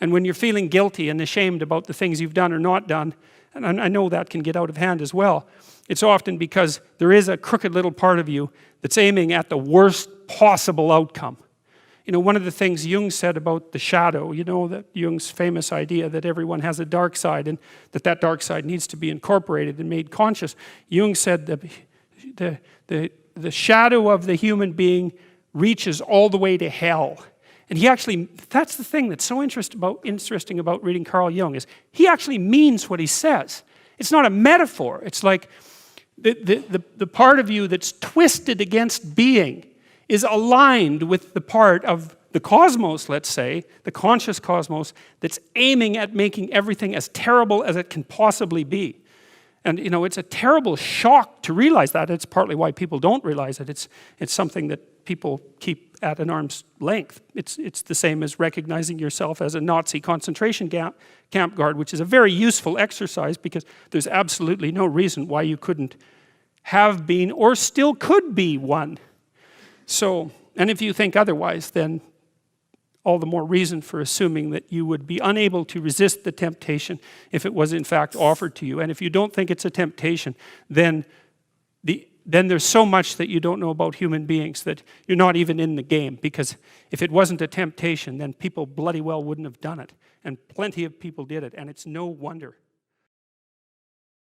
And when you're feeling guilty and ashamed about the things you've done or not done, and I know that can get out of hand as well, it's often because there is a crooked little part of you that's aiming at the worst possible outcome. You know, one of the things Jung said about the shadow, you know, that Jung's famous idea that everyone has a dark side and that dark side needs to be incorporated and made conscious. Jung said that the shadow of the human being reaches all the way to hell. And he actually, that's the thing that's so interesting about reading Carl Jung, is he actually means what he says. It's not a metaphor. It's like the part of you that's twisted against being is aligned with the part of the cosmos, let's say, the conscious cosmos, that's aiming at making everything as terrible as it can possibly be. And you know, it's a terrible shock to realize that. It's partly why people don't realize it. It's something that people keep at an arm's length. It's the same as recognizing yourself as a Nazi concentration camp guard, which is a very useful exercise because there's absolutely no reason why you couldn't have been or still could be one. So, and if you think otherwise, then all the more reason for assuming that you would be unable to resist the temptation if it was in fact offered to you. And if you don't think it's a temptation, then there's so much that you don't know about human beings that you're not even in the game. Because if it wasn't a temptation, then people bloody well wouldn't have done it. And plenty of people did it, and it's no wonder.